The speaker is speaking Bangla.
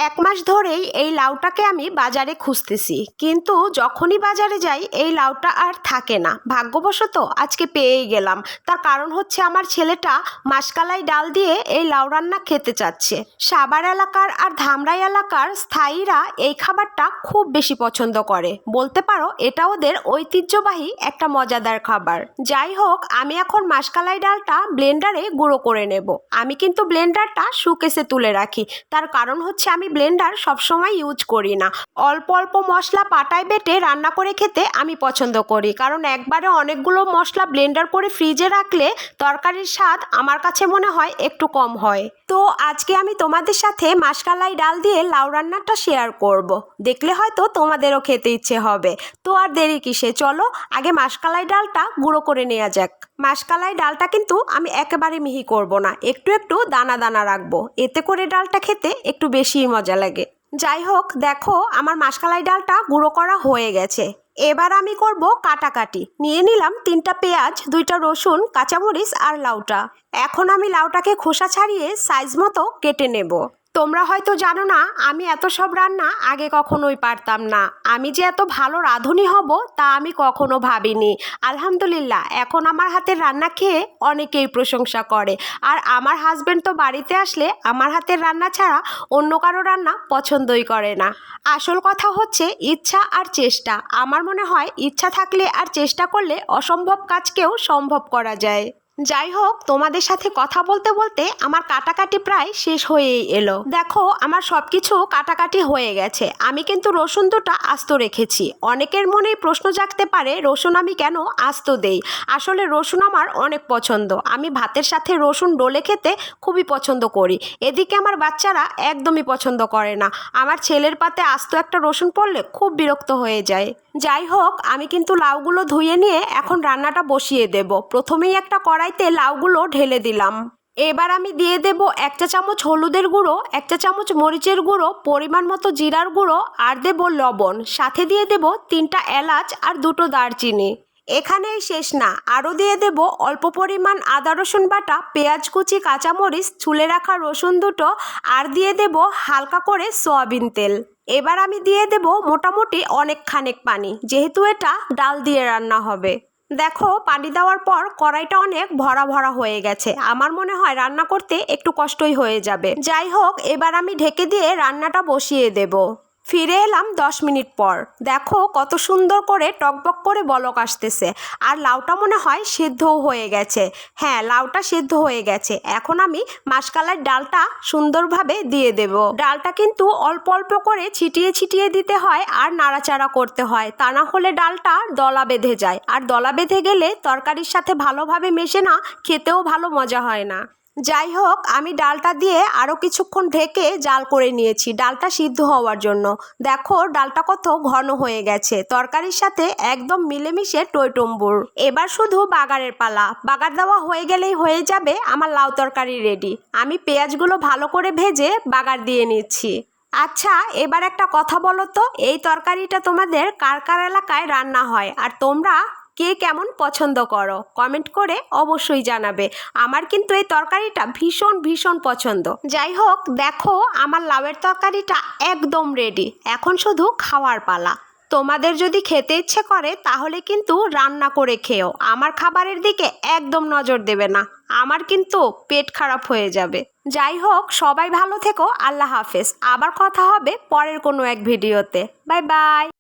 এক মাস ধরেই এই লাউটাকে আমি বাজারে খুঁজতেছি, কিন্তু যখনই বাজারে যাই এই লাউটা আর থাকে না। ভাগ্যবশত আজকে পেয়েই গেলাম। তার কারণ হচ্ছে আমার ছেলেটা মাসকালাই ডাল দিয়ে এই লাউ রান্না খেতে চাচ্ছে। সাভার এলাকার আর ধামরাই এলাকার স্থায়ীরা এই খাবারটা খুব বেশি পছন্দ করে। বলতে পারো এটা ওদের ঐতিহ্যবাহী একটা মজাদার খাবার। যাই হোক, আমি এখন মাসকালাই ডালটা ব্লেন্ডারে গুঁড়ো করে নেব। আমি কিন্তু ব্লেন্ডারটা শোকেসে তুলে রাখি, তার কারণ হচ্ছে আমি ব্লেন্ডার সবসময় ইউজ করি না। অল্প অল্প মশলা পাটায় বেটে রান্না করে খেতে আমি পছন্দ করি, কারণ একবারে অনেকগুলো মশলা ব্লেন্ডার করে ফ্রিজে রাখলে তরকারির স্বাদ আমার কাছে মনে হয় একটু কম হয়। তো আজকে আমি তোমাদের সাথে মাসকালাই ডাল দিয়ে লাউ রান্নাটা শেয়ার করব। দেখলে হয়তো তোমাদেরও খেতে ইচ্ছে হবে। তো আর দেরি কিসে, চলো আগে মাসকালাই ডালটা গুঁড়ো করে নেওয়া যাক। মাসকালাই ডালটা কিন্তু আমি একেবারে মিহি করব না, একটু একটু দানা দানা রাখবো, এতে করে ডালটা খেতে একটু বেশিই মজা লাগে। যাই হোক, দেখো আমার মাসকালাই ডালটা গুঁড়ো করা হয়ে গেছে। এবার আমি করব কাটাকাটি। নিয়ে নিলাম 3টা পেঁয়াজ, 2টা রসুন, কাঁচামরিচ আর লাউটা। এখন আমি লাউটাকে খোসা ছাড়িয়ে সাইজ মতো কেটে নেব। তোমরা হয়তো জানো না, আমি এত সব রান্না আগে কখনোই পারতাম না। আমি যে এত ভালো রাঁধুনি হব তা আমি কখনো ভাবিনি। আলহামদুলিল্লাহ, এখন আমার হাতের রান্না খেয়ে অনেকেই প্রশংসা করে। আর আমার হাজবেন্ড তো বাড়িতে আসলে আমার হাতের রান্না ছাড়া অন্য কারো রান্না পছন্দই করে না। আসল কথা হচ্ছে ইচ্ছা আর চেষ্টা। আমার মনে হয় ইচ্ছা থাকলে আর চেষ্টা করলে অসম্ভব কাজকেও সম্ভব করা যায়। যাই হোক, তোমাদের সাথে কথা বলতে বলতে আমার কাটাকাটি প্রায় শেষ হয়েই এলো। দেখো আমার সব কিছু কাটাকাটি হয়ে গেছে। আমি কিন্তু রসুন দুটো আস্ত রেখেছি। অনেকের মনেই প্রশ্ন জাগতে পারে রসুন আমি কেন আস্ত দেই। আসলে রসুন আমার অনেক পছন্দ। আমি ভাতের সাথে রসুন ডলে খেতে খুবই পছন্দ করি। এদিকে আমার বাচ্চারা একদমই পছন্দ করে না। আমার ছেলের পাতে আস্ত একটা রসুন পড়লে খুব বিরক্ত হয়ে যায়। যাই হোক, আমি কিন্তু লাউগুলো ধুয়ে নিয়ে এখন রান্নাটা বসিয়ে দেব। প্রথমেই একটা কড়াইতে লাউগুলো ঢেলে দিলাম। এবার আমি দিয়ে দেব 1 চা চামচ হলুদের গুঁড়ো, 1 চা চামচ মরিচের গুঁড়ো, পরিমাণ মতো জিরার গুঁড়ো আর দেব লবণ। সাথে দিয়ে দেব 3টা এলাচ আর 2টো দারচিনি। এখানেই শেষ না, আরও দিয়ে দেব অল্প পরিমাণ আদা রসুন বাটা, পেঁয়াজ কুচি, কাঁচামরিচ, ছুলে রাখা রসুন দুটো আর দিয়ে দেব হালকা করে সয়াবিন তেল। এবার আমি দিয়ে দেব মোটামুটি অনেকখানেক পানি, যেহেতু এটা ডাল দিয়ে রান্না হবে। দেখো পানি দেওয়ার পর কড়াইটা অনেক ভরা ভরা হয়ে গেছে। আমার মনে হয় রান্না করতে একটু কষ্টই হয়ে যাবে। যাই হোক, এবার আমি ঢেকে দিয়ে রান্নাটা বসিয়ে দেব। ফিরে এলাম 10 মিনিট পর। দেখো কত সুন্দর করে টকবক করে বলক আসতেছে। আর লাউটা মনে হয় সেদ্ধও হয়ে গেছে। হ্যাঁ, লাউটা সেদ্ধ হয়ে গেছে। এখন আমি মাসকালাই ডালটা সুন্দরভাবে দিয়ে দেব। ডালটা কিন্তু অল্প অল্প করে ছিটিয়ে ছিটিয়ে দিতে হয় আর নাড়াচাড়া করতে হয়, তা না হলে ডালটা দলা বেঁধে যায়। আর দলা বেঁধে গেলে তরকারির সাথে ভালোভাবে মেশে না, খেতেও ভালো মজা হয় না। যাই হোক, আমি ডালটা দিয়ে আরও কিছুক্ষণ ঢেকে জাল করে নিয়েছি ডালটা সিদ্ধ হওয়ার জন্য। দেখো ডালটা কত ঘন হয়ে গেছে, তরকারির সাথে একদম মিলেমিশে টইটুম্বুর। এবার শুধু বাগারের পালা। বাগার দেওয়া হয়ে গেলেই হয়ে যাবে আমার লাউ তরকারি রেডি। আমি পেঁয়াজগুলো ভালো করে ভেজে বাগার দিয়ে নিচ্ছি। আচ্ছা, এবার একটা কথা বলো তো, এই তরকারিটা তোমাদের কার কার এলাকায় রান্না হয় আর তোমরা কে কেমন পছন্দ করো কমেন্ট করে অবশ্যই জানাবে। আমার কিন্তু এই তরকারিটা ভীষণ ভীষণ পছন্দ। যাই হোক, দেখো আমার লাউয়ের তরকারিটা একদম রেডি। এখন শুধু খাওয়ার পালা। তোমাদের যদি খেতে ইচ্ছে করে তাহলে কিন্তু রান্না করে খেও। আমার খাবারের দিকে একদম নজর দেবে না, আমার কিন্তু পেট খারাপ হয়ে যাবে। যাই হোক, সবাই ভালো থেকো। আল্লাহ হাফেজ। আবার কথা হবে পরের কোনো এক ভিডিওতে। Bye bye.